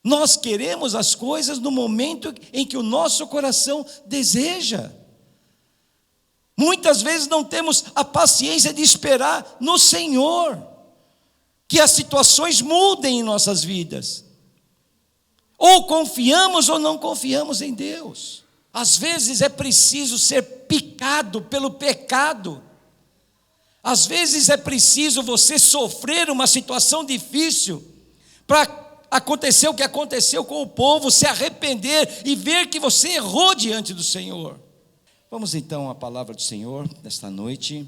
Nós queremos as coisas no momento em que o nosso coração deseja. Muitas vezes não temos a paciência de esperar no Senhor que as situações mudem em nossas vidas. Ou confiamos ou não confiamos em Deus. Às vezes é preciso ser picado pelo pecado. Às vezes é preciso você sofrer uma situação difícil para acontecer o que aconteceu com o povo, se arrepender e ver que você errou diante do Senhor. Vamos então à palavra do Senhor nesta noite.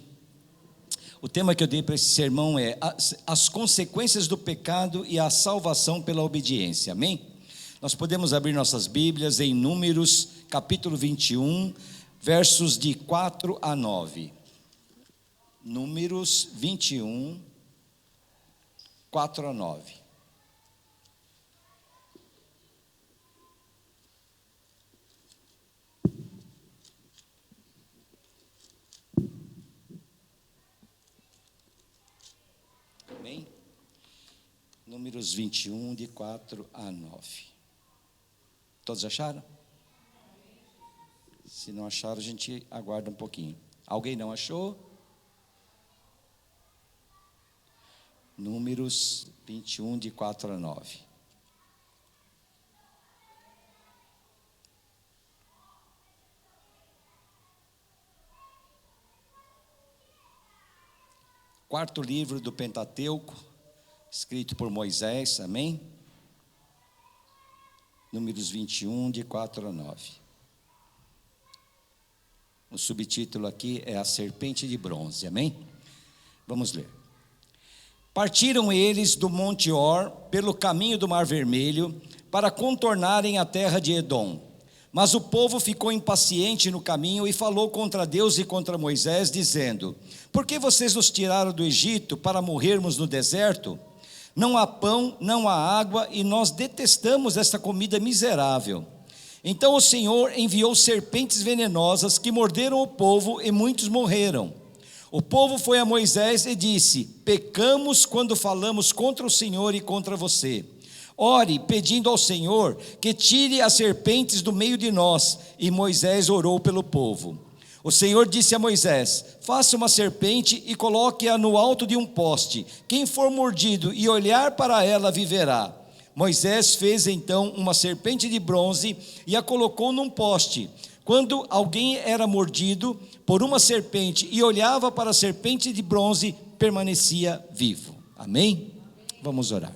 O tema que eu dei para esse sermão é as consequências do pecado e a salvação pela obediência, amém? Nós podemos abrir nossas Bíblias em Números capítulo 21, versos de 4 a 9. Números 21, 4 a 9. Amém? Números 21, de 4 a 9. Todos acharam? Se não acharam, a gente aguarda um pouquinho. Alguém não achou? Números 21, de 4 a 9. Quarto livro do Pentateuco, escrito por Moisés, amém? Números 21, de 4 a 9. O subtítulo aqui é a serpente de bronze, amém? Vamos ler. Partiram eles do Monte Or, pelo caminho do Mar Vermelho, para contornarem a terra de Edom. Mas o povo ficou impaciente no caminho e falou contra Deus e contra Moisés, dizendo: por que vocês nos tiraram do Egito para morrermos no deserto? Não há pão, não há água, e nós detestamos esta comida miserável. Então o Senhor enviou serpentes venenosas que morderam o povo e muitos morreram. O povo foi a Moisés e disse: pecamos quando falamos contra o Senhor e contra você. Ore, pedindo ao Senhor que tire as serpentes do meio de nós. E Moisés orou pelo povo. O Senhor disse a Moisés: faça uma serpente e coloque-a no alto de um poste. Quem for mordido e olhar para ela viverá. Moisés fez então uma serpente de bronze e a colocou num poste. Quando alguém era mordido por uma serpente e olhava para a serpente de bronze, permanecia vivo. Amém? Vamos orar.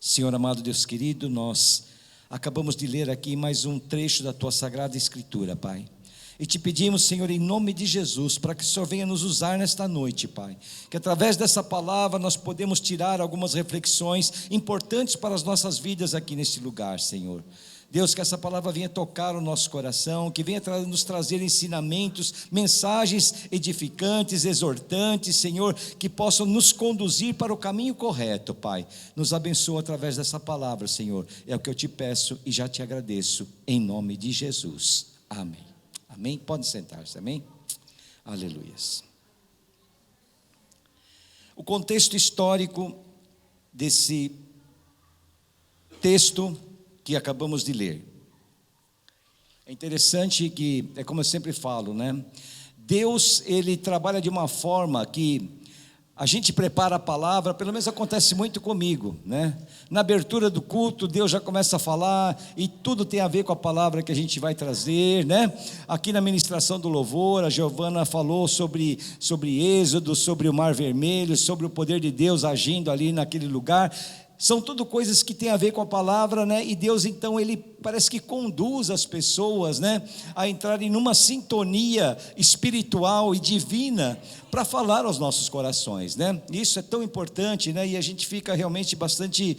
Senhor amado Deus querido, nós acabamos de ler aqui mais um trecho da Tua Sagrada Escritura, Pai. E te pedimos, Senhor, em nome de Jesus, para que o Senhor venha nos usar nesta noite, Pai. Que através dessa palavra nós podemos tirar algumas reflexões importantes para as nossas vidas aqui neste lugar, Senhor. Deus, que essa palavra venha tocar o nosso coração, que venha nos trazer ensinamentos, mensagens edificantes, exortantes, Senhor, que possam nos conduzir para o caminho correto, Pai. Nos abençoa através dessa palavra, Senhor. É o que eu te peço e já te agradeço, em nome de Jesus. Amém. Amém? Pode sentar-se, amém? Aleluias. O contexto histórico desse texto que acabamos de ler. É interessante que, é como eu sempre falo, né? Deus, Ele trabalha de uma forma que a gente prepara a palavra, pelo menos acontece muito comigo, né? Na abertura do culto, Deus já começa a falar, e tudo tem a ver com a palavra que a gente vai trazer, né? Aqui na ministração do louvor, a Giovana falou sobre Êxodo, sobre o Mar Vermelho, sobre o poder de Deus agindo ali naquele lugar. São tudo coisas que têm a ver com a palavra, né? E Deus então, Ele parece que conduz as pessoas, né, a entrarem numa sintonia espiritual e divina para falar aos nossos corações, né? Isso é tão importante, né? E a gente fica realmente bastante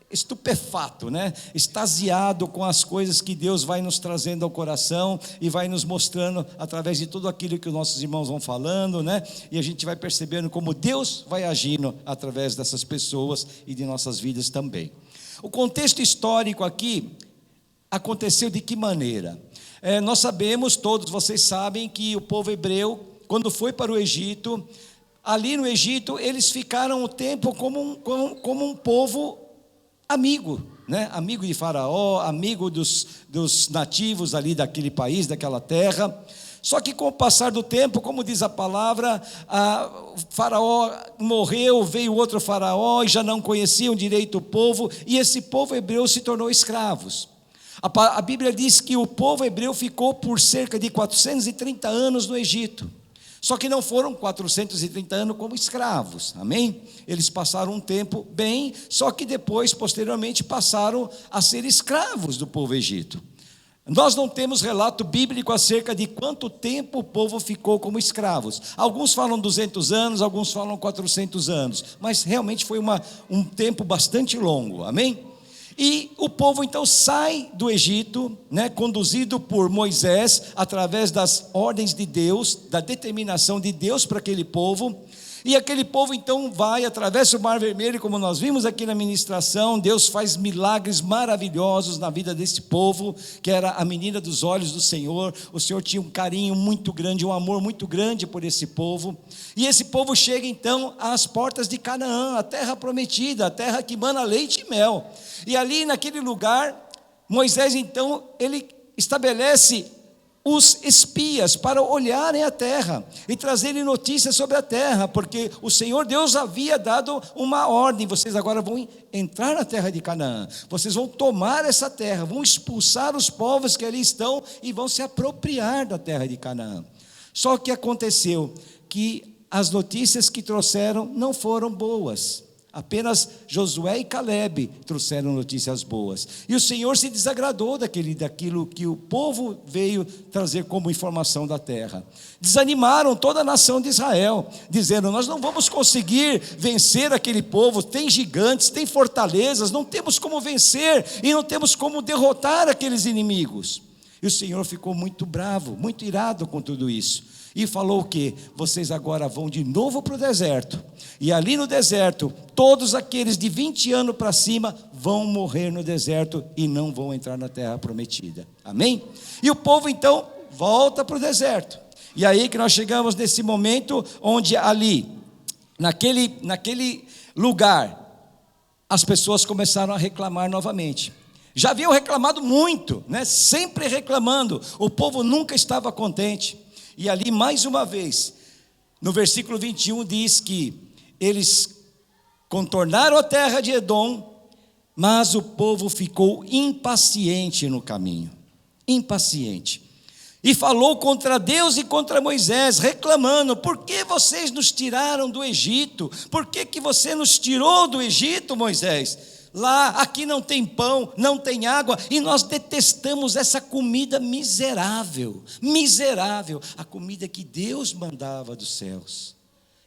estupefato, né? Extasiado com as coisas que Deus vai nos trazendo ao coração e vai nos mostrando através de tudo aquilo que os nossos irmãos vão falando, né? E a gente vai percebendo como Deus vai agindo através dessas pessoas e de nossas vidas também. O contexto histórico aqui aconteceu de que maneira? Nós sabemos, todos vocês sabem, que o povo hebreu, quando foi para o Egito, ali no Egito eles ficaram um tempo como um povo amigo, né? Amigo de Faraó, amigo dos nativos ali daquele país, daquela terra. Só que com o passar do tempo, como diz a palavra, o Faraó morreu, veio outro Faraó e já não conheciam direito o povo, e esse povo hebreu se tornou escravos. A Bíblia diz que o povo hebreu ficou por cerca de 430 anos no Egito. Só que não foram 430 anos como escravos, amém? Eles passaram um tempo bem, só que depois, posteriormente, passaram a ser escravos do povo egito. Nós não temos relato bíblico acerca de quanto tempo o povo ficou como escravos. Alguns falam 200 anos, alguns falam 400 anos, mas realmente foi um tempo bastante longo, amém? E o povo então sai do Egito, né, conduzido por Moisés, através das ordens de Deus, da determinação de Deus para aquele povo. E aquele povo então vai, atravessa o Mar Vermelho, como nós vimos aqui na ministração. Deus faz milagres maravilhosos na vida desse povo, que era a menina dos olhos do Senhor. O Senhor tinha um carinho muito grande, um amor muito grande por esse povo. E esse povo chega então às portas de Canaã, a terra prometida, a terra que mana leite e mel. E ali naquele lugar, Moisés então, ele estabelece os espias para olharem a terra e trazerem notícias sobre a terra, porque o Senhor Deus havia dado uma ordem: vocês agora vão entrar na terra de Canaã, vocês vão tomar essa terra, vão expulsar os povos que ali estão e vão se apropriar da terra de Canaã. Só que aconteceu que as notícias que trouxeram não foram boas. Apenas Josué e Calebe trouxeram notícias boas. E o Senhor se desagradou daquilo que o povo veio trazer como informação da terra. Desanimaram toda a nação de Israel, dizendo: nós não vamos conseguir vencer aquele povo, tem gigantes, tem fortalezas, não temos como vencer e não temos como derrotar aqueles inimigos. E o Senhor ficou muito bravo, muito irado com tudo isso. E falou o quê? Vocês agora vão de novo para o deserto. E ali no deserto, todos aqueles de 20 anos para cima vão morrer no deserto e não vão entrar na terra prometida. Amém? E o povo então volta para o deserto. E aí que nós chegamos nesse momento onde ali, naquele lugar, as pessoas começaram a reclamar novamente. Já haviam reclamado muito, né? Sempre reclamando. O povo nunca estava contente. E ali, mais uma vez, no versículo 21, diz que eles contornaram a terra de Edom, mas o povo ficou impaciente no caminho. Impaciente. E falou contra Deus e contra Moisés, reclamando: por que vocês nos tiraram do Egito? Por que você nos tirou do Egito, Moisés? Aqui não tem pão, não tem água, e nós detestamos essa comida miserável, a comida que Deus mandava dos céus,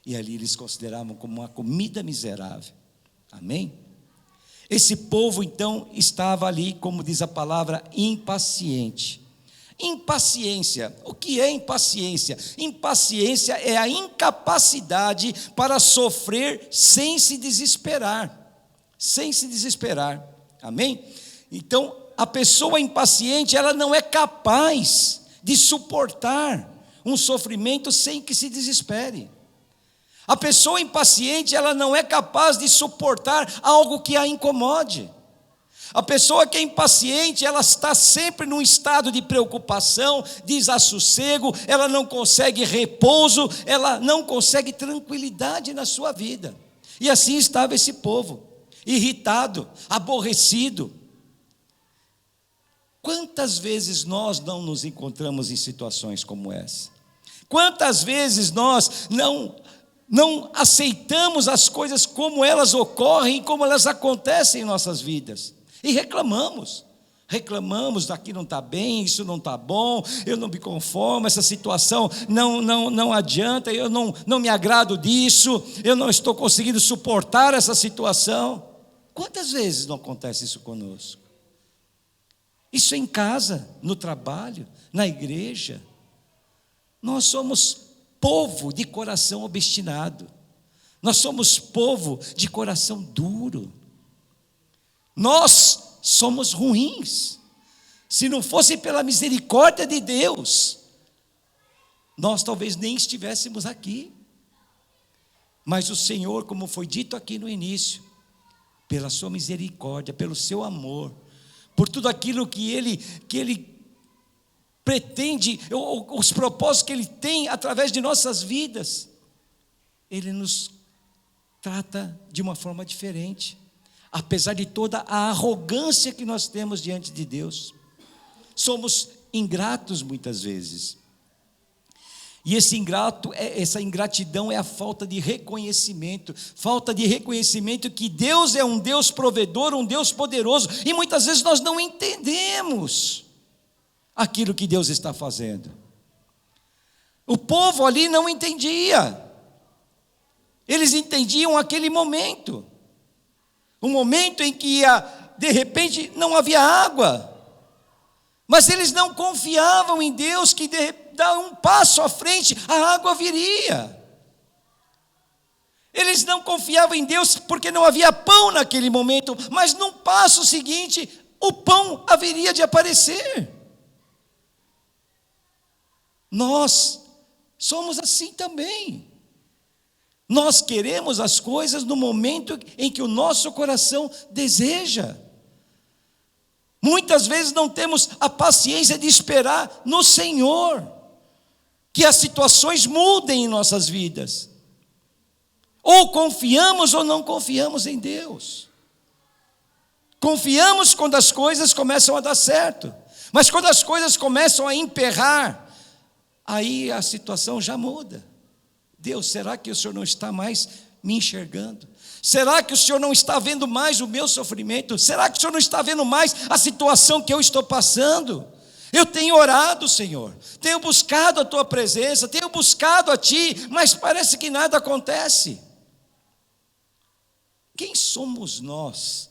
e ali eles consideravam como uma comida miserável. Amém? Esse povo então estava ali, como diz a palavra, impaciente. Impaciência, o que é impaciência? Impaciência é a incapacidade para sofrer sem se desesperar. Sem se desesperar, amém? Então, a pessoa impaciente, ela não é capaz de suportar um sofrimento sem que se desespere. A pessoa impaciente, ela não é capaz de suportar algo que a incomode. A pessoa que é impaciente, ela está sempre num estado de preocupação, desassossego, ela não consegue repouso, ela não consegue tranquilidade na sua vida. E assim estava esse povo. Irritado, aborrecido. Quantas vezes nós não nos encontramos em situações como essa? Quantas vezes nós não aceitamos as coisas como elas ocorrem, como elas acontecem em nossas vidas, e reclamamos, daqui não está bem, isso não está bom, eu não me conformo, essa situação não adianta, eu não me agrado disso, eu não estou conseguindo suportar essa situação. Quantas vezes não acontece isso conosco? Isso em casa, no trabalho, na igreja. Nós somos povo de coração obstinado. Nós somos povo de coração duro. Nós somos ruins. Se não fosse pela misericórdia de Deus, nós talvez nem estivéssemos aqui. Mas o Senhor, como foi dito aqui no início, pela sua misericórdia, pelo seu amor, por tudo aquilo que Ele pretende, os propósitos que Ele tem através de nossas vidas. Ele nos trata de uma forma diferente, apesar de toda a arrogância que nós temos diante de Deus. Somos ingratos muitas vezes, e essa ingratidão é a falta de reconhecimento que Deus é um Deus provedor, um Deus poderoso, e muitas vezes nós não entendemos aquilo que Deus está fazendo. O povo ali não entendia, eles entendiam aquele momento, um momento em que de repente não havia água, mas eles não confiavam em Deus, que dar um passo à frente, a água viria. Eles não confiavam em Deus porque não havia pão naquele momento, mas num passo seguinte, o pão haveria de aparecer. Nós somos assim também. Nós queremos as coisas no momento em que o nosso coração deseja. Muitas vezes não temos a paciência de esperar no Senhor que as situações mudem em nossas vidas. Ou confiamos ou não confiamos em Deus. Confiamos quando as coisas começam a dar certo, mas quando as coisas começam a emperrar, aí a situação já muda. Deus, será que o Senhor não está mais me enxergando? Será que o Senhor não está vendo mais o meu sofrimento? Será que o Senhor não está vendo mais a situação que eu estou passando? Eu tenho orado, Senhor, tenho buscado a Tua presença, tenho buscado a Ti, mas parece que nada acontece. Quem somos nós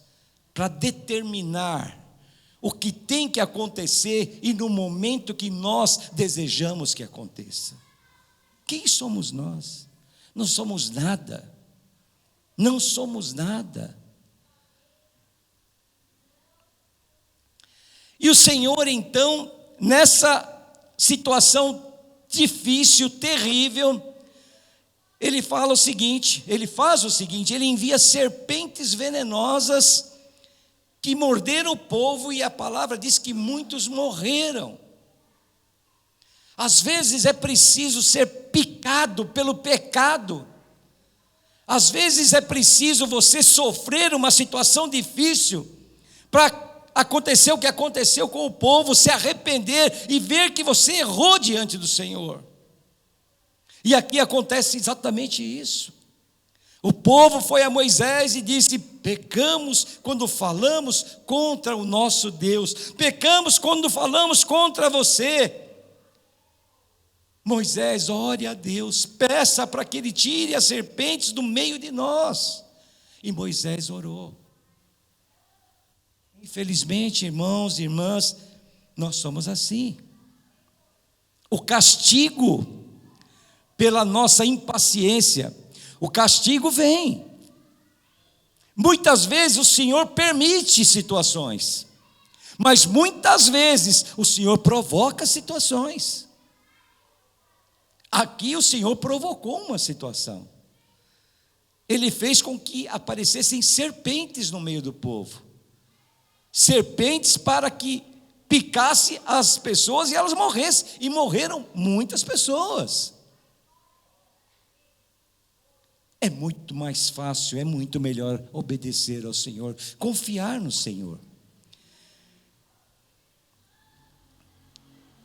para determinar o que tem que acontecer e no momento que nós desejamos que aconteça? Quem somos nós? Não somos nada. Não somos nada. E o Senhor, então, nessa situação difícil, terrível, Ele faz o seguinte, Ele envia serpentes venenosas que morderam o povo, e a palavra diz que muitos morreram. Às vezes é preciso ser picado pelo pecado. Às vezes é preciso você sofrer uma situação difícil para acontecer o que aconteceu com o povo, se arrepender e ver que você errou diante do Senhor. E aqui acontece exatamente isso. O povo foi a Moisés e disse: pecamos quando falamos contra o nosso Deus, pecamos quando falamos contra você. Moisés, ore a Deus, peça para que Ele tire as serpentes do meio de nós. E Moisés orou. Infelizmente, irmãos e irmãs, nós somos assim. O castigo pela nossa impaciência, o castigo vem. Muitas vezes o Senhor permite situações, mas muitas vezes o Senhor provoca situações. Aqui o Senhor provocou uma situação. Ele fez com que aparecessem serpentes no meio do povo. Serpentes para que picasse as pessoas e elas morressem. E morreram muitas pessoas. É muito mais fácil, é muito melhor obedecer ao Senhor, confiar no Senhor.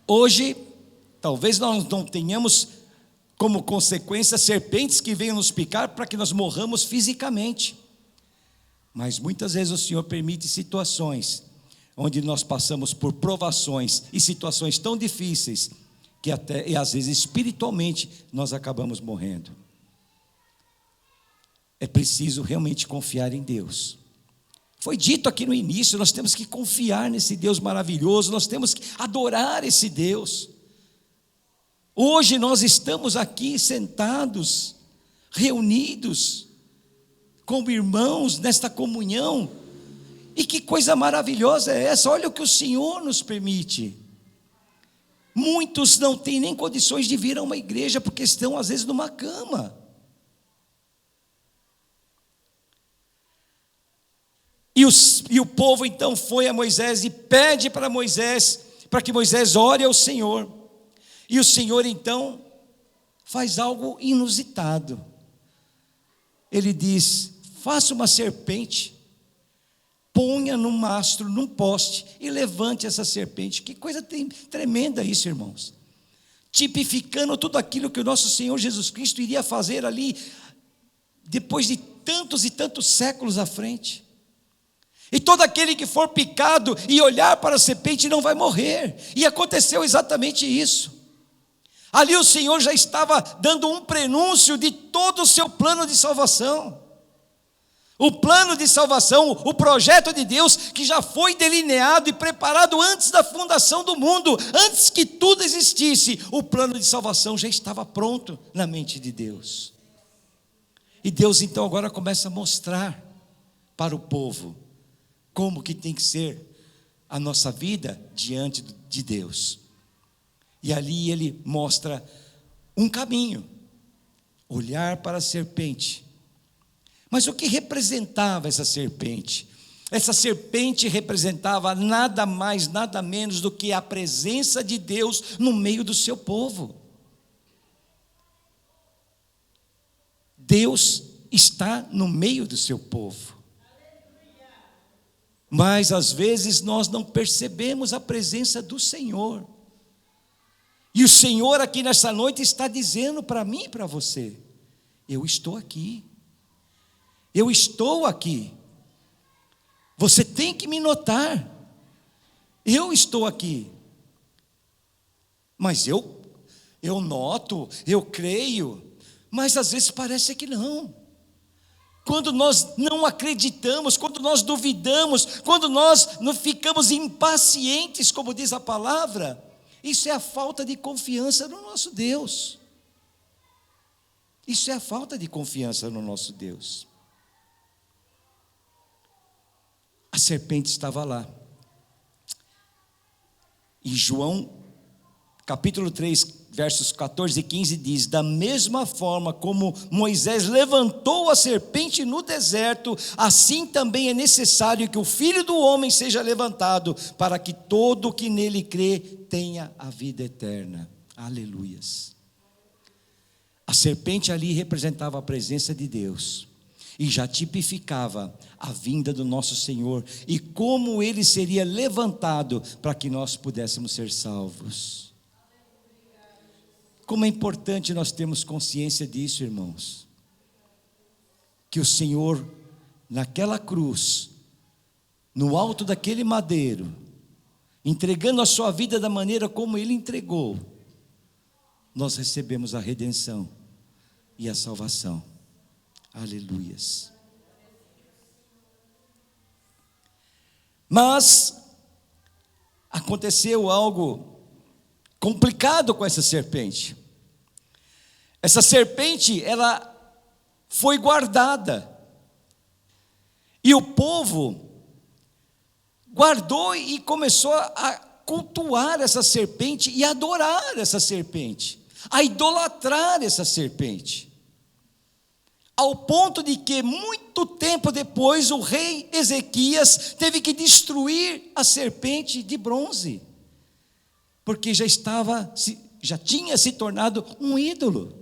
Hoje, talvez nós não tenhamos como consequência serpentes que venham nos picar para que nós morramos fisicamente. Mas muitas vezes o Senhor permite situações onde nós passamos por provações e situações tão difíceis que até, e às vezes espiritualmente, nós acabamos morrendo. É preciso realmente confiar em Deus. Foi dito aqui no início, nós temos que confiar nesse Deus maravilhoso, nós temos que adorar esse Deus. Hoje nós estamos aqui sentados, reunidos, como irmãos nesta comunhão, e que coisa maravilhosa é essa? Olha o que o Senhor nos permite. Muitos não têm nem condições de vir a uma igreja, porque estão às vezes numa cama. E o povo então foi a Moisés e pede para Moisés, para que Moisés ore ao Senhor. E o Senhor então faz algo inusitado. Ele diz: faça uma serpente, ponha num mastro, num poste, e levante essa serpente. Que coisa tremenda isso, irmãos. Tipificando tudo aquilo que o nosso Senhor Jesus Cristo iria fazer ali, depois de tantos e tantos séculos à frente. E todo aquele que for picado e olhar para a serpente não vai morrer. E aconteceu exatamente isso. Ali o Senhor já estava dando um prenúncio de todo o seu plano de salvação. O plano de salvação, o projeto de Deus, que já foi delineado e preparado antes da fundação do mundo, antes que tudo existisse, o plano de salvação já estava pronto na mente de Deus. E Deus então agora começa a mostrar para o povo como que tem que ser a nossa vida diante de Deus. E ali ele mostra um caminho, olhar para a serpente. Mas o que representava essa serpente? Essa serpente representava nada mais, nada menos do que a presença de Deus no meio do seu povo. Deus está no meio do seu povo. Mas às vezes nós não percebemos a presença do Senhor. E o Senhor aqui nessa noite está dizendo para mim e para você: eu estou aqui. Eu estou aqui. Você tem que me notar. Eu estou aqui. Mas eu noto, eu creio, mas às vezes parece que não. Quando nós não acreditamos, quando nós duvidamos, quando nós não ficamos impacientes, como diz a palavra, isso é a falta de confiança no nosso Deus. Isso é a falta de confiança no nosso Deus. A serpente estava lá. Em João, capítulo 3, versos 14 e 15 diz: da mesma forma como Moisés levantou a serpente no deserto, assim também é necessário que o Filho do Homem seja levantado, para que todo que nele crê tenha a vida eterna. Aleluias. A serpente ali representava a presença de Deus e já tipificava a vinda do nosso Senhor e como ele seria levantado para que nós pudéssemos ser salvos. Como é importante nós termos consciência disso, irmãos, que o Senhor naquela cruz, no alto daquele madeiro, entregando a sua vida da maneira como ele entregou, nós recebemos a redenção e a salvação. Aleluias. Mas aconteceu algo complicado com essa serpente. Essa serpente, ela foi guardada. E o povo guardou e começou a cultuar essa serpente e adorar essa serpente, a idolatrar essa serpente. Ao ponto de que, muito tempo depois, o rei Ezequias teve que destruir a serpente de bronze, porque já tinha se tornado um ídolo.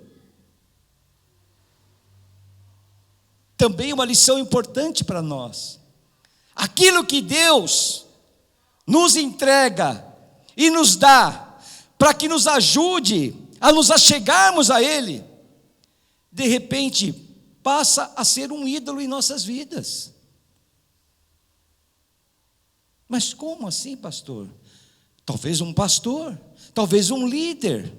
Também uma lição importante para nós: aquilo que Deus nos entrega e nos dá, para que nos ajude a nos achegarmos a Ele, de repente passa a ser um ídolo em nossas vidas. Mas como assim, pastor? Talvez um pastor, talvez um líder,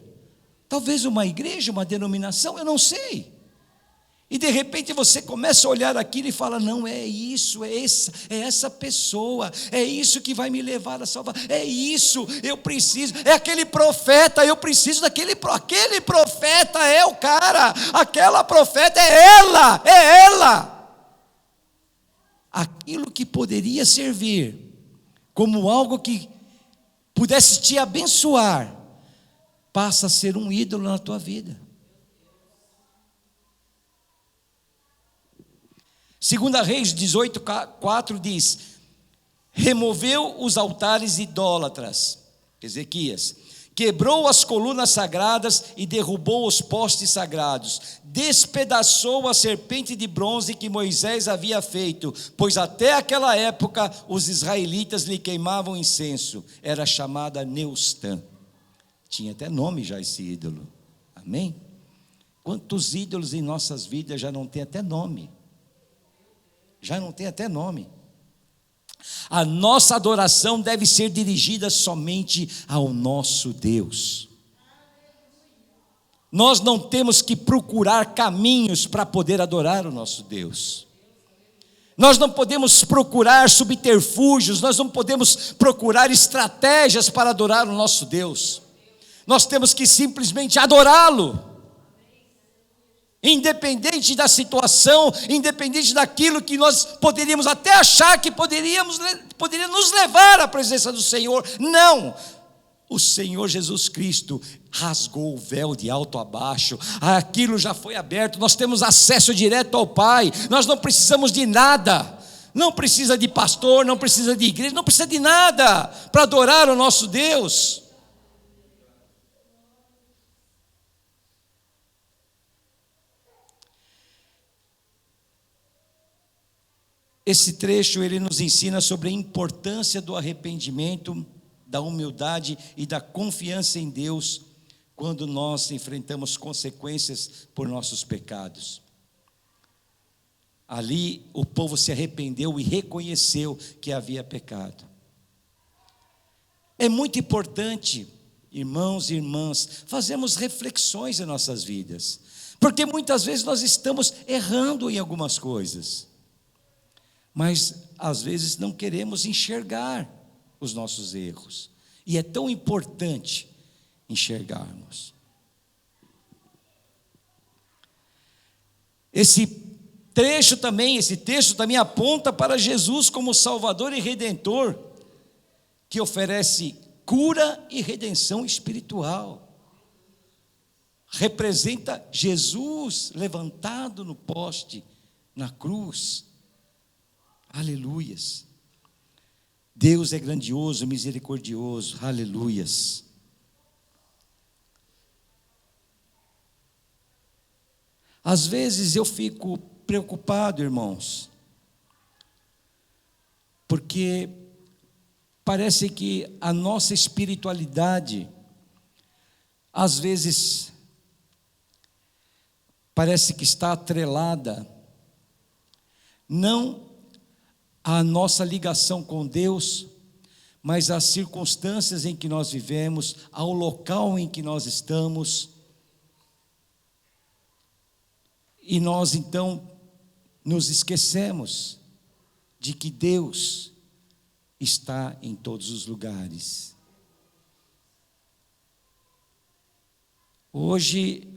talvez uma igreja, uma denominação, eu não sei. E de repente você começa a olhar aquilo e fala: não, é isso, é essa pessoa, é isso que vai me levar a salvar, é isso, eu preciso, é aquele profeta, eu preciso aquele profeta é o cara, aquela profeta é ela. Aquilo que poderia servir como algo que pudesse te abençoar, passa a ser um ídolo na tua vida. Segunda Reis 18:4 diz: removeu os altares idólatras, Ezequias, quebrou as colunas sagradas e derrubou os postes sagrados, despedaçou a serpente de bronze que Moisés havia feito, pois até aquela época os israelitas lhe queimavam incenso, era chamada Neustã. Tinha até nome já esse ídolo, amém? Quantos ídolos em nossas vidas já não tem até nome? Já não tem até nome. A nossa adoração deve ser dirigida somente ao nosso Deus. Nós não temos que procurar caminhos para poder adorar o nosso Deus. Nós não podemos procurar subterfúgios, nós não podemos procurar estratégias para adorar o nosso Deus. Nós temos que simplesmente adorá-lo. Independente da situação, independente daquilo que nós poderíamos até achar que poderia nos levar à presença do Senhor. Não, o Senhor Jesus Cristo rasgou o véu de alto a baixo, aquilo já foi aberto, nós temos acesso direto ao Pai, nós não precisamos de nada, não precisa de pastor, não precisa de igreja, não precisa de nada para adorar o nosso Deus. Esse trecho ele nos ensina sobre a importância do arrependimento, da humildade e da confiança em Deus quando nós enfrentamos consequências por nossos pecados. Ali o povo se arrependeu e reconheceu que havia pecado. É muito importante, irmãos e irmãs, fazermos reflexões em nossas vidas, porque muitas vezes nós estamos errando em algumas coisas, mas às vezes não queremos enxergar os nossos erros, e é tão importante enxergarmos. Esse texto também aponta para Jesus como Salvador e Redentor, que oferece cura e redenção espiritual. Representa Jesus levantado no poste, na cruz. Aleluias. Deus é grandioso, misericordioso. Aleluias. Às vezes eu fico preocupado, irmãos, porque parece que a nossa espiritualidade, às vezes, parece que está atrelada, não à nossa ligação com Deus, mas às circunstâncias em que nós vivemos, ao local em que nós estamos. E nós então nos esquecemos de que Deus está em todos os lugares. Hoje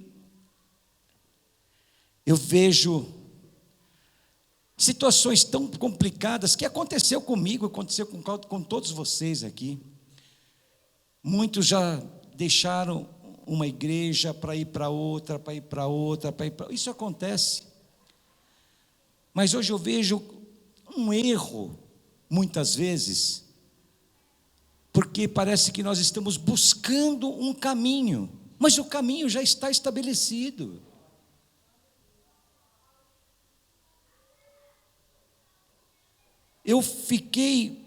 eu vejo situações tão complicadas que aconteceu comigo, aconteceu com todos vocês aqui. Muitos já deixaram uma igreja para ir para outra, para ir para outra, para ir para... Isso acontece. Mas hoje eu vejo um erro, muitas vezes, porque parece que nós estamos buscando um caminho, mas o caminho já está estabelecido. Eu fiquei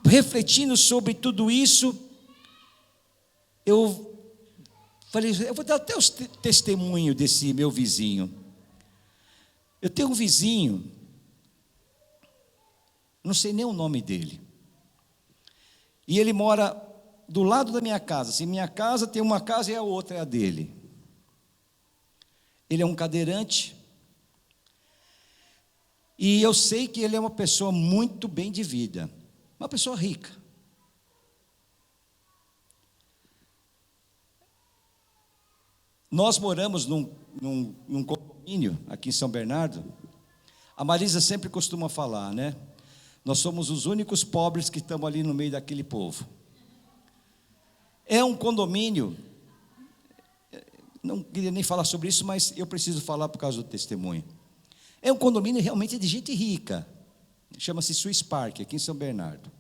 refletindo sobre tudo isso. Eu falei, eu vou dar até o testemunho desse meu vizinho. Eu tenho um vizinho, não sei nem o nome dele, e ele mora do lado da minha casa. Assim, minha casa tem uma casa e a outra é a dele. Ele é um cadeirante, e eu sei que ele é uma pessoa muito bem de vida, uma pessoa rica. Nós moramos num condomínio aqui em São Bernardo. A Marisa sempre costuma falar, né? Nós somos os únicos pobres que estamos ali no meio daquele povo. É um condomínio não queria nem falar sobre isso, mas eu preciso falar por causa do testemunho. É um condomínio realmente de gente rica, chama-se Swiss Park, aqui em São Bernardo.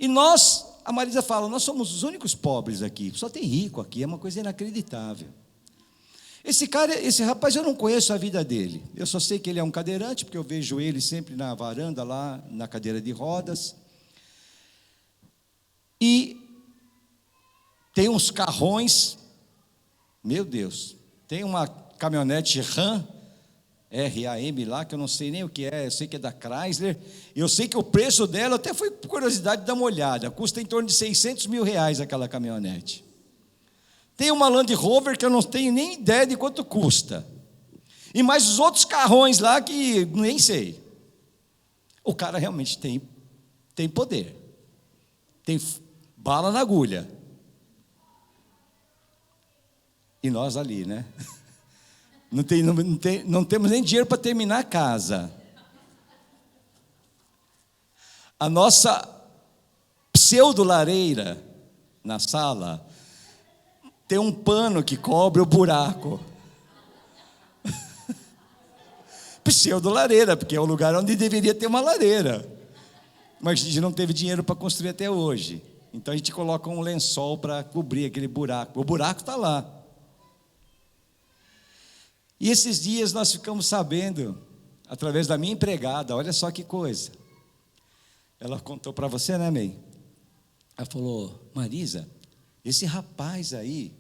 E nós, a Marisa fala, nós somos os únicos pobres aqui, só tem rico aqui, é uma coisa inacreditável. Esse rapaz, eu não conheço a vida dele, eu só sei que ele é um cadeirante, porque eu vejo ele sempre na varanda lá, na cadeira de rodas, e tem uns carrões, meu Deus, tem uma caminhonete RAM, RAM lá, que eu não sei nem o que é, eu sei que é da Chrysler, eu sei que o preço dela, até foi por curiosidade dar uma olhada, custa em torno de R$600 mil aquela caminhonete. Tem uma Land Rover que eu não tenho nem ideia de quanto custa, e mais os outros carrões lá que nem sei. O cara realmente tem poder, tem bala na agulha, e nós ali, né? Não temos nem dinheiro para terminar a casa. A nossa pseudo-lareira na sala tem um pano que cobre o buraco. Pseudo-lareira, porque é o lugar onde deveria ter uma lareira. Mas a gente não teve dinheiro para construir até hoje. Então a gente coloca um lençol para cobrir aquele buraco. O buraco está lá. E esses dias nós ficamos sabendo, através da minha empregada, olha só que coisa. Ela contou para você, né, May? Ela falou, Marisa, esse rapaz aí,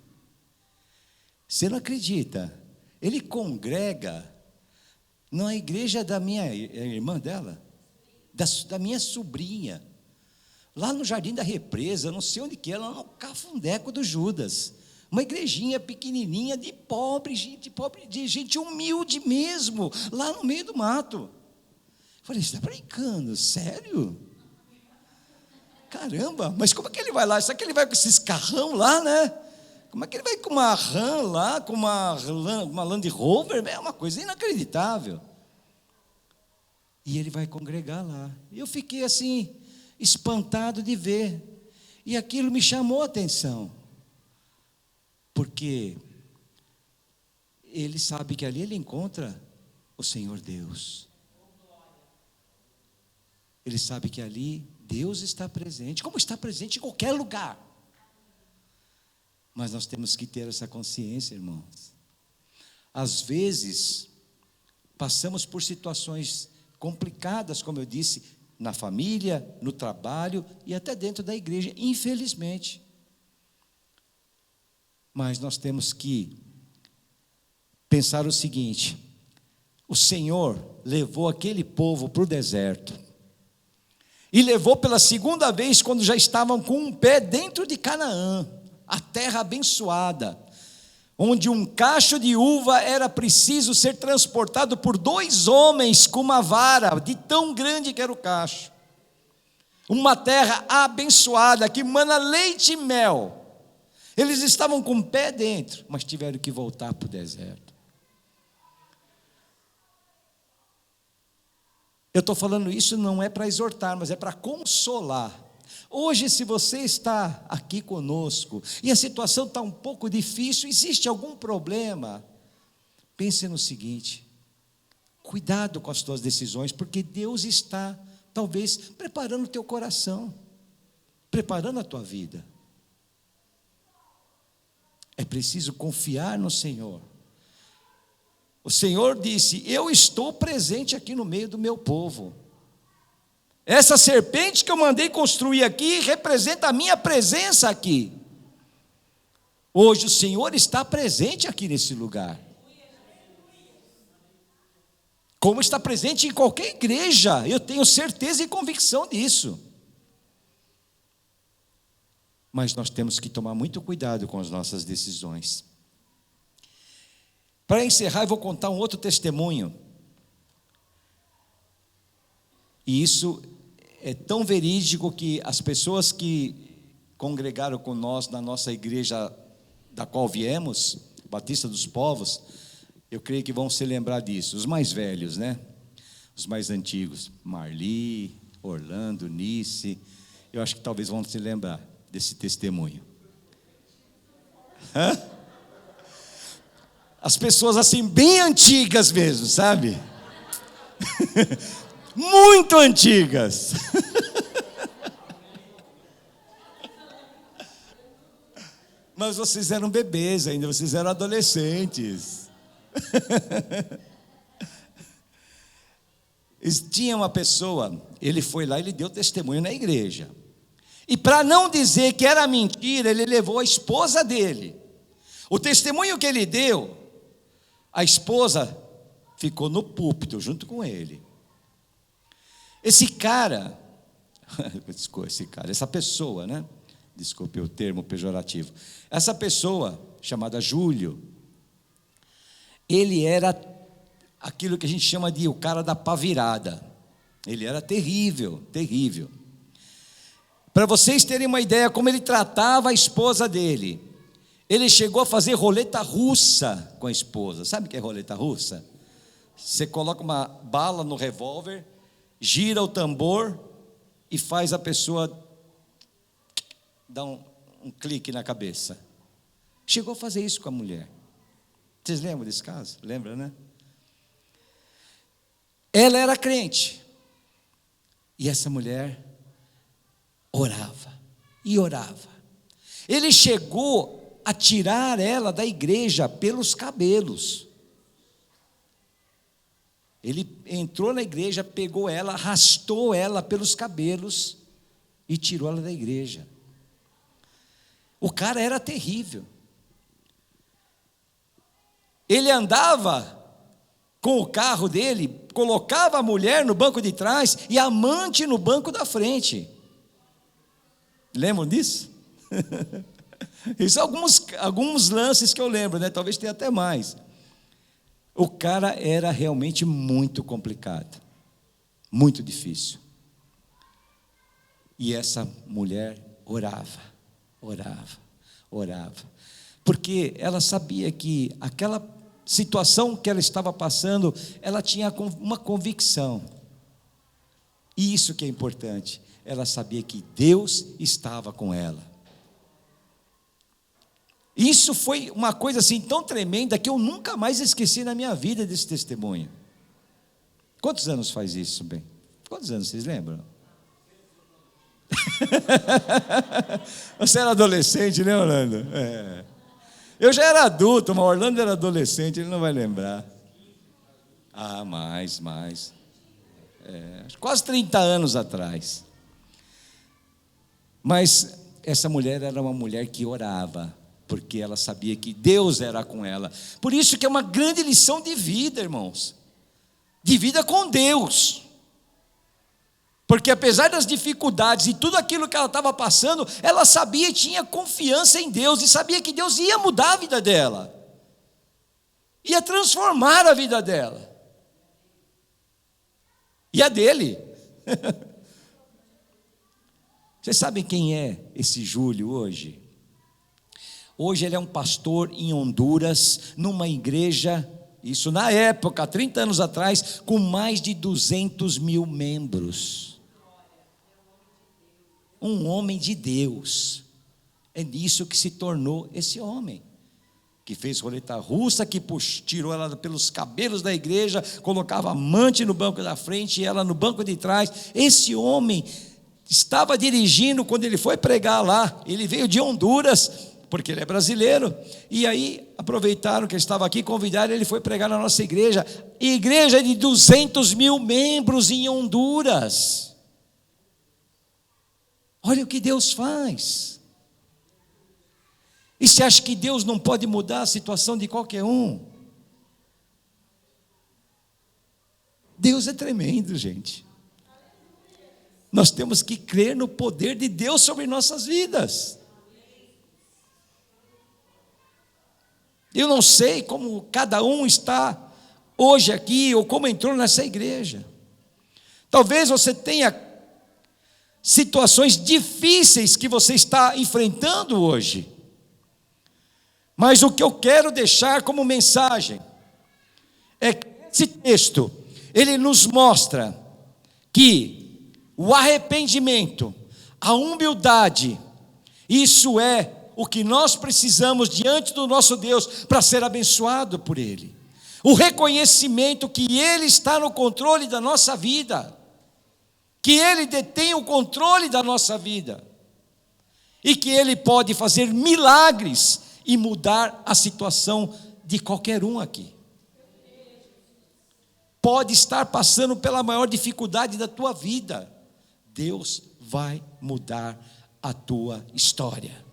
você não acredita, ele congrega na igreja da minha irmã dela, da minha sobrinha, lá no Jardim da Represa, não sei onde que é, lá no Cafundeco do Judas. Uma igrejinha pequenininha de pobre, de gente humilde mesmo, lá no meio do mato. Eu falei, você está brincando? Sério? Caramba, mas como é que ele vai lá? Será que ele vai com esses carrão lá, né? Como é que ele vai com uma RAM lá, com uma Land Rover? É uma coisa inacreditável. E ele vai congregar lá. Eu fiquei assim, espantado de ver. E aquilo me chamou a atenção. Porque ele sabe que ali ele encontra o Senhor Deus. Ele sabe que ali Deus está presente, como está presente em qualquer lugar. Mas nós temos que ter essa consciência, irmãos. Às vezes, passamos por situações complicadas, como eu disse, na família, no trabalho e até dentro da igreja, infelizmente. Mas nós temos que pensar o seguinte: o Senhor levou aquele povo para o deserto, e levou pela segunda vez quando já estavam com um pé dentro de Canaã, a terra abençoada, onde um cacho de uva era preciso ser transportado por 2 homens com uma vara, de tão grande que era o cacho. Uma terra abençoada, que mana leite e mel. Eles estavam com o pé dentro, mas tiveram que voltar para o deserto. Eu estou falando isso não é para exortar, mas é para consolar. Hoje, se você está aqui conosco e a situação está um pouco difícil, existe algum problema, pense no seguinte: cuidado com as tuas decisões, porque Deus está, talvez, preparando o teu coração, preparando a tua vida. É preciso confiar no Senhor. O Senhor disse: eu estou presente aqui no meio do meu povo. Essa serpente que eu mandei construir aqui representa a minha presença aqui. Hoje o Senhor está presente aqui nesse lugar, como está presente em qualquer igreja. Eu tenho certeza e convicção disso. Mas nós temos que tomar muito cuidado com as nossas decisões. Para encerrar, eu vou contar um outro testemunho. E isso é tão verídico que as pessoas que congregaram com nós na nossa igreja da qual viemos, Batista dos Povos, eu creio que vão se lembrar disso. Os mais velhos, né? Os mais antigos, Marli, Orlando, Nice, eu acho que talvez vão se lembrar desse testemunho. as pessoas assim, bem antigas mesmo, sabe? Muito antigas. Mas vocês eram bebês ainda, vocês eram adolescentes. Tinha uma pessoa, ele foi lá, ele deu testemunho na igreja. E para não dizer que era mentira, ele levou a esposa dele. O testemunho que ele deu, a esposa ficou no púlpito junto com ele. Essa pessoa, né? Desculpe o termo pejorativo. Essa pessoa, chamada Júlio, ele era aquilo que a gente chama de o cara da pá virada. Ele era terrível, terrível. Para vocês terem uma ideia como ele tratava a esposa dele, ele chegou a fazer roleta russa com a esposa. Sabe o que é roleta russa? Você coloca uma bala no revólver, gira o tambor e faz a pessoa dar um clique na cabeça. Chegou a fazer isso com a mulher. Vocês lembram desse caso? Lembra, né? Ela era crente. E essa mulher orava e orava. Ele chegou a tirar ela da igreja pelos cabelos. Ele entrou na igreja, pegou ela, arrastou ela pelos cabelos e tirou ela da igreja. O cara era terrível. Ele andava com o carro dele, colocava a mulher no banco de trás e a amante no banco da frente. Lembram disso? Isso alguns lances que eu lembro, né? Talvez tenha até mais. O cara era realmente muito complicado, muito difícil. E essa mulher orava, porque ela sabia que aquela situação que ela estava passando, ela tinha uma convicção. E isso que é importante. Ela sabia que Deus estava com ela. Isso foi uma coisa assim tão tremenda que eu nunca mais esqueci na minha vida desse testemunho. Quantos anos faz isso, bem? Quantos anos vocês lembram? Você era adolescente, né, Orlando? É. Eu já era adulto, mas Orlando era adolescente, ele não vai lembrar. Ah, mais. Quase 30 anos atrás. Mas essa mulher era uma mulher que orava, porque ela sabia que Deus era com ela. Por isso que é uma grande lição de vida, irmãos. De vida com Deus. Porque apesar das dificuldades e tudo aquilo que ela estava passando, ela sabia e tinha confiança em Deus, e sabia que Deus ia mudar a vida dela, ia transformar a vida dela, e a dele. Vocês sabem quem é esse Júlio hoje? Hoje ele é um pastor em Honduras, numa igreja, isso na época, 30 anos atrás, com mais de 200 mil membros. Um homem de Deus. É nisso que se tornou esse homem, que fez roleta russa, que tirou ela pelos cabelos da igreja, colocava a amante no banco da frente e ela no banco de trás. Esse homem estava dirigindo quando ele foi pregar lá. Ele veio de Honduras, porque ele é brasileiro, e aí aproveitaram que ele estava aqui, convidaram, ele foi pregar na nossa igreja de 200 mil membros em Honduras. Olha o que Deus faz. E você acha que Deus não pode mudar a situação de qualquer um? Deus é tremendo, gente. Nós temos que crer no poder de Deus sobre nossas vidas. Eu não sei como cada um está hoje aqui, ou como entrou nessa igreja. Talvez você tenha situações difíceis que você está enfrentando hoje. Mas o que eu quero deixar como mensagem é que esse texto, ele nos mostra que o arrependimento, a humildade, isso é o que nós precisamos diante do nosso Deus para ser abençoado por Ele. O reconhecimento que Ele está no controle da nossa vida, que Ele detém o controle da nossa vida, e que Ele pode fazer milagres e mudar a situação de qualquer um aqui. Pode estar passando pela maior dificuldade da tua vida, Deus vai mudar a tua história.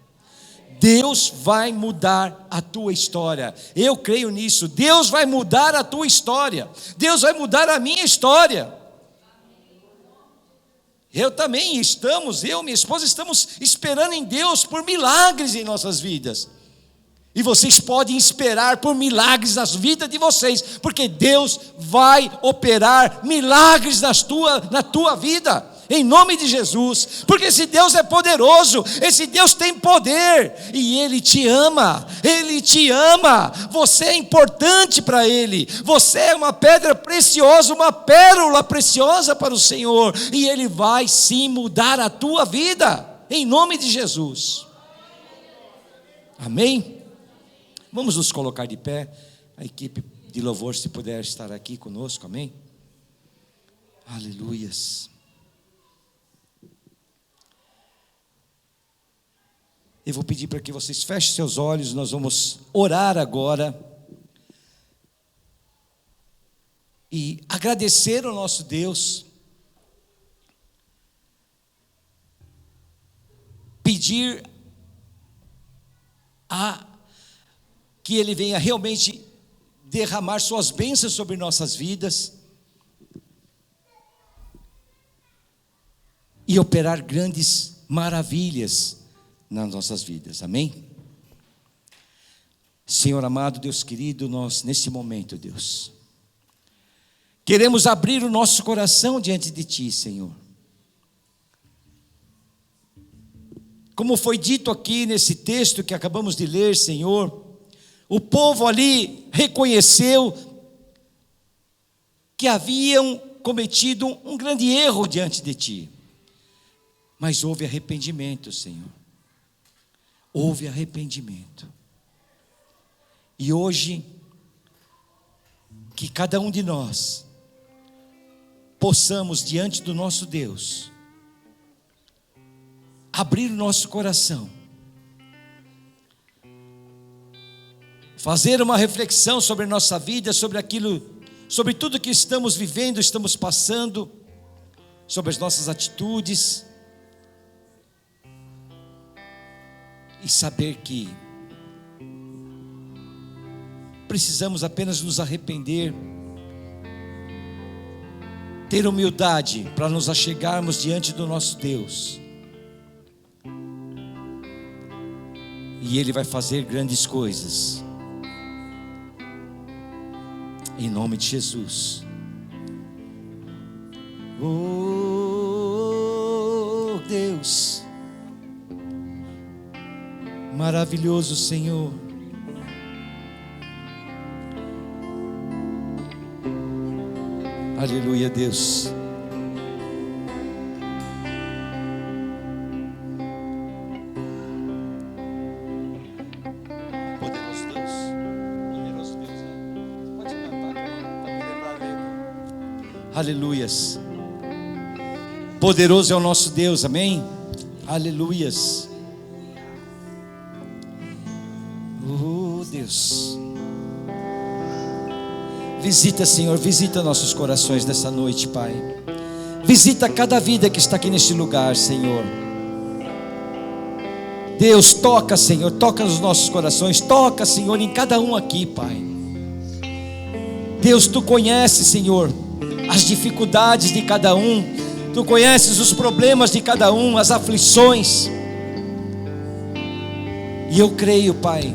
Deus vai mudar a tua história. Eu creio nisso. Deus vai mudar a tua história. Deus vai mudar a minha história. Eu também eu e minha esposa estamos esperando em Deus por milagres em nossas vidas. E vocês podem esperar por milagres nas vidas de vocês, porque Deus vai operar milagres na tua vida, em nome de Jesus. Porque esse Deus é poderoso, esse Deus tem poder, e Ele te ama, você é importante para Ele, você é uma pedra preciosa, uma pérola preciosa para o Senhor, e Ele vai sim mudar a tua vida, em nome de Jesus. Amém? Vamos nos colocar de pé, a equipe de louvor, se puder estar aqui conosco, amém? Aleluias. Eu vou pedir para que vocês fechem seus olhos, nós vamos orar agora, e agradecer ao nosso Deus, pedir que Ele venha realmente derramar suas bênçãos sobre nossas vidas e operar grandes maravilhas nas nossas vidas, amém? Senhor amado, Deus querido, nós nesse momento, Deus, queremos abrir o nosso coração diante de Ti, Senhor. Como foi dito aqui nesse texto que acabamos de ler, Senhor, o povo ali reconheceu que haviam cometido um grande erro diante de Ti, mas houve arrependimento, Senhor, houve arrependimento, e hoje, que cada um de nós possamos diante do nosso Deus, abrir o nosso coração, fazer uma reflexão sobre a nossa vida, sobre tudo que estamos vivendo, estamos passando, sobre as nossas atitudes, e saber que precisamos apenas nos arrepender, ter humildade para nos achegarmos diante do nosso Deus, e Ele vai fazer grandes coisas, em nome de Jesus. Oh Deus, maravilhoso Senhor, aleluia, Deus. Aleluias. Poderoso é o nosso Deus, amém? Aleluias. Oh Deus, visita, Senhor, visita nossos corações nessa noite, Pai. Visita cada vida que está aqui neste lugar, Senhor. Deus, toca, Senhor, toca nos nossos corações, toca, Senhor, em cada um aqui, Pai. Deus, Tu conheces, Senhor, as dificuldades de cada um, Tu conheces os problemas de cada um, as aflições, e eu creio, Pai,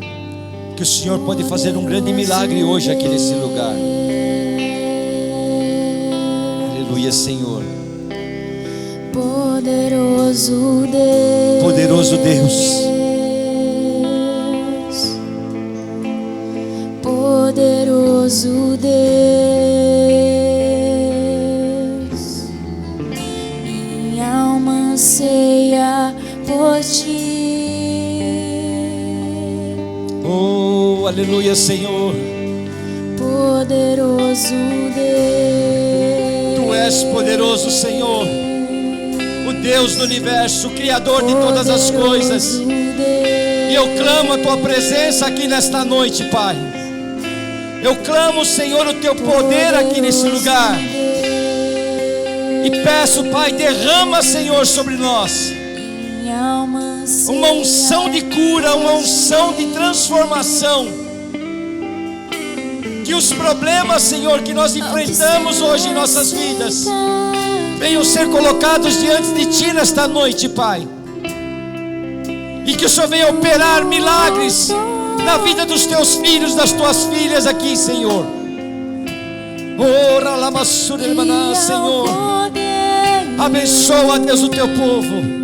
que o Senhor pode fazer um grande milagre hoje aqui nesse lugar. Aleluia, Senhor. Poderoso Deus, poderoso Deus, poderoso Deus, minha alma anseia por Ti. aleluia, Senhor. Poderoso Deus. Tu és poderoso, Senhor, o Deus do universo, o Criador de todas as coisas. E eu clamo a Tua presença aqui nesta noite, Pai. Eu clamo, Senhor, o Teu poder aqui nesse lugar. E peço, Pai, derrama, Senhor, sobre nós uma unção de cura, uma unção de transformação. Que os problemas, Senhor, que nós enfrentamos hoje em nossas vidas venham ser colocados diante de Ti nesta noite, Pai. E que o Senhor venha operar milagres na vida dos Teus filhos, das Tuas filhas aqui, Senhor. Ora lá, Senhor. Abençoa, Deus, o Teu povo.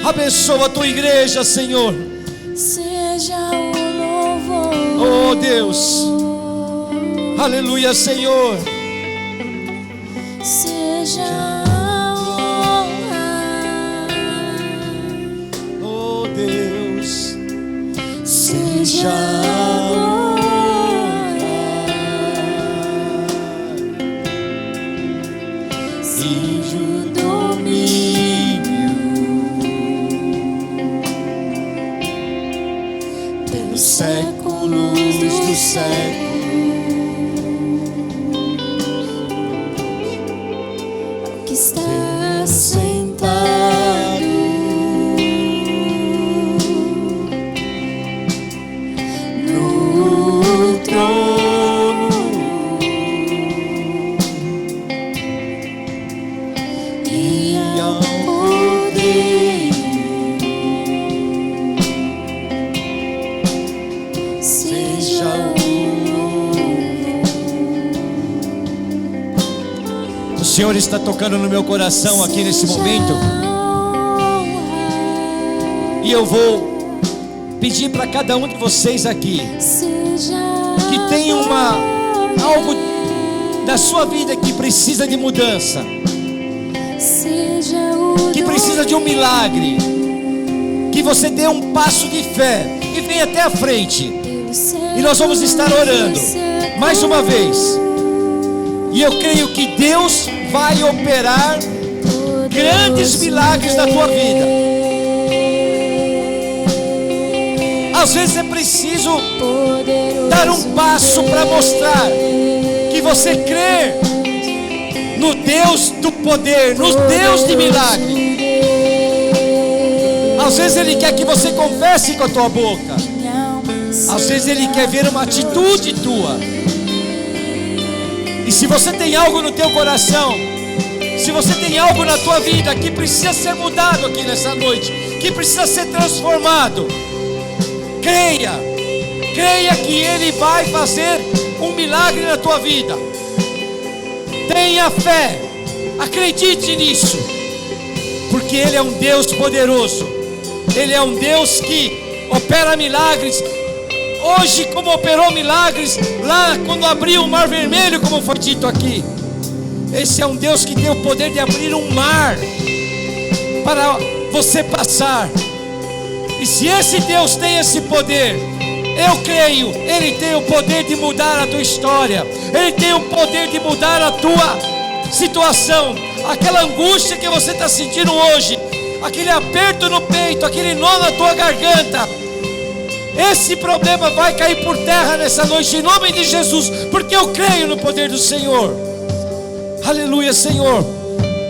Abençoa a Tua igreja, Senhor. Seja o louvor. Oh, Deus. Aleluia, Senhor. Seja a honra. Oh, Deus. Seja a glória. Seja o domínio pelos séculos dos séculos. Que está sentado no trono e ao poder, seja o louvor. O Senhor está tocando no meu coração aqui nesse momento. E eu vou pedir para cada um de vocês aqui que tem algo da sua vida que precisa de mudança, que precisa de um milagre, que você dê um passo de fé e venha até a frente. E nós vamos estar orando mais uma vez. E eu creio que Deus vai operar grandes milagres na tua vida. Às vezes é preciso dar um passo para mostrar que você crê no Deus do poder, no Deus de milagre. Às vezes Ele quer que você confesse com a tua boca. Às vezes Ele quer ver uma atitude tua. E se você tem algo no teu coração, se você tem algo na tua vida que precisa ser mudado aqui nessa noite, que precisa ser transformado, creia que Ele vai fazer um milagre na tua vida. Tenha fé, acredite nisso, porque Ele é um Deus poderoso. Ele é um Deus que opera milagres. Hoje, como operou milagres lá quando abriu o Mar Vermelho, como foi dito aqui. Esse é um Deus que tem o poder de abrir um mar para você passar. E se esse Deus tem esse poder, eu creio, Ele tem o poder de mudar a tua história. Ele tem o poder de mudar a tua situação. Aquela angústia que você está sentindo hoje, aquele aperto no peito, aquele nó na tua garganta, esse problema vai cair por terra nessa noite, em nome de Jesus, porque eu creio no poder do Senhor. Aleluia, Senhor.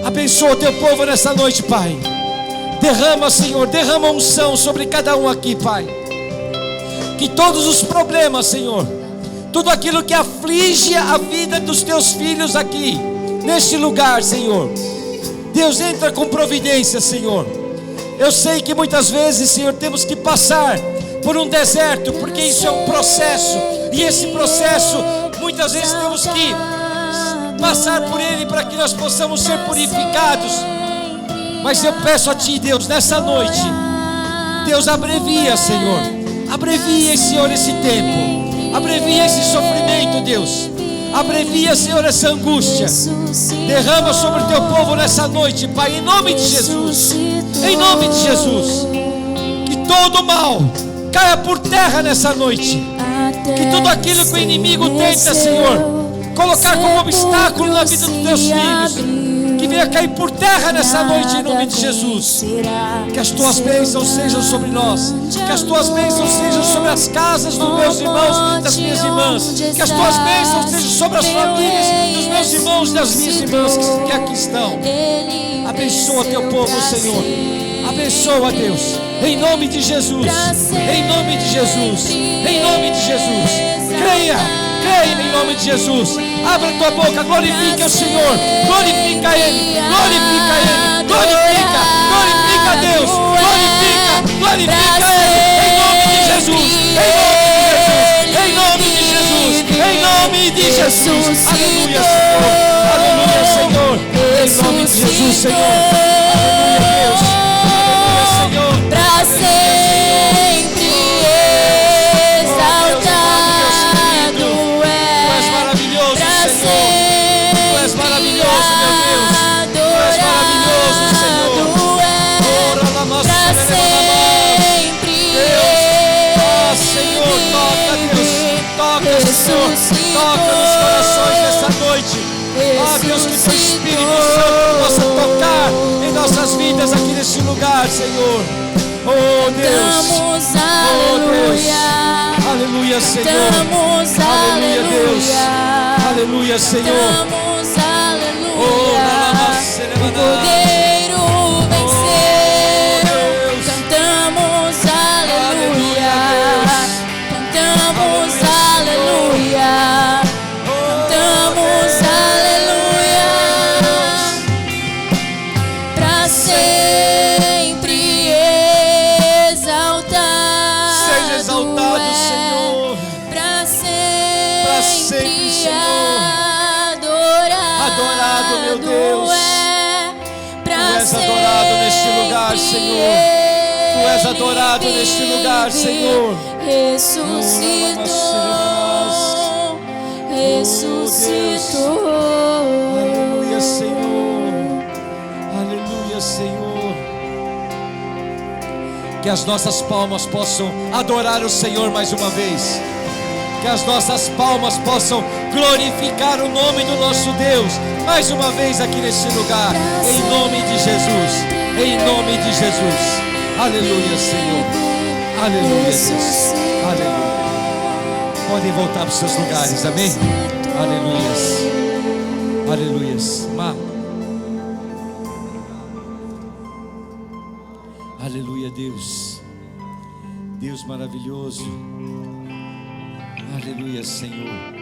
Abençoa o teu povo nessa noite, Pai. Derrama, Senhor, derrama unção sobre cada um aqui, Pai. Que todos os problemas, Senhor, tudo aquilo que aflige a vida dos teus filhos aqui, neste lugar, Senhor, Deus, entra com providência, Senhor. Eu sei que muitas vezes, Senhor, temos que passar por um deserto, porque isso é um processo, e esse processo, muitas vezes temos que passar por ele para que nós possamos ser purificados. Mas eu peço a Ti, Deus, nessa noite, Deus, abrevia, Senhor, abrevia, Senhor, esse tempo, abrevia esse sofrimento, Deus, abrevia, Senhor, essa angústia. Derrama sobre o Teu povo nessa noite, Pai, em nome de Jesus, em nome de Jesus. Que todo mal caia por terra nessa noite, que tudo aquilo que o inimigo tenta, Senhor, colocar como obstáculo na vida dos teus filhos, que venha cair por terra nessa noite em nome de Jesus. Que as tuas bênçãos sejam sobre nós, que as tuas bênçãos sejam sobre as casas dos meus irmãos, das minhas irmãs, que as tuas bênçãos sejam sobre as famílias dos meus irmãos e das minhas irmãs que aqui estão. Abençoa teu povo, Senhor. Abençoa, Deus, em nome de Jesus, em nome de Jesus, em nome de Jesus. Creia em nome de Jesus. Abra tua boca, glorifica o Senhor, glorifica Ele, glorifica Ele, glorifica Deus, glorifica Ele, em nome de Jesus, em nome de Jesus, em nome de Jesus. Aleluia, Senhor, em nome de Jesus, Senhor. Aleluia, Deus, aleluia, Senhor. Pra sempre exaltado é. Tu és maravilhoso, meu Deus. Tu és maravilhoso, Senhor. Ora la nossa Deus. Senhor, toca, Deus. Toca, Senhor. Toca nos corações dessa noite. Deus, que teu Espírito Santo possa tocar em nossas vidas aqui neste lugar, Senhor. Oh Deus. Oh Deus. Aleluia, Senhor. Aleluia, Deus. Aleluia, Senhor. O Cordeiro venceu. Cantamos aleluia. Cantamos aleluia. Cantamos aleluia. Pra sempre exaltado. Seja exaltado, Senhor. Pra sempre, Senhor. Adorado, meu Deus. Tu és adorado neste lugar, Senhor. Tu és adorado neste lugar, Senhor. Ressuscitou. Aleluia, Senhor. Aleluia, Senhor. Que as nossas palmas possam adorar o Senhor mais uma vez. Que as nossas palmas possam glorificar o nome do nosso Deus mais uma vez aqui neste lugar, em nome de Jesus, em nome de Jesus. Aleluia, Senhor. Aleluia, Deus. Aleluia. Podem voltar para os seus lugares, amém? Aleluias. Aleluias. Aleluia, Deus. Deus maravilhoso. Aleluia, Senhor.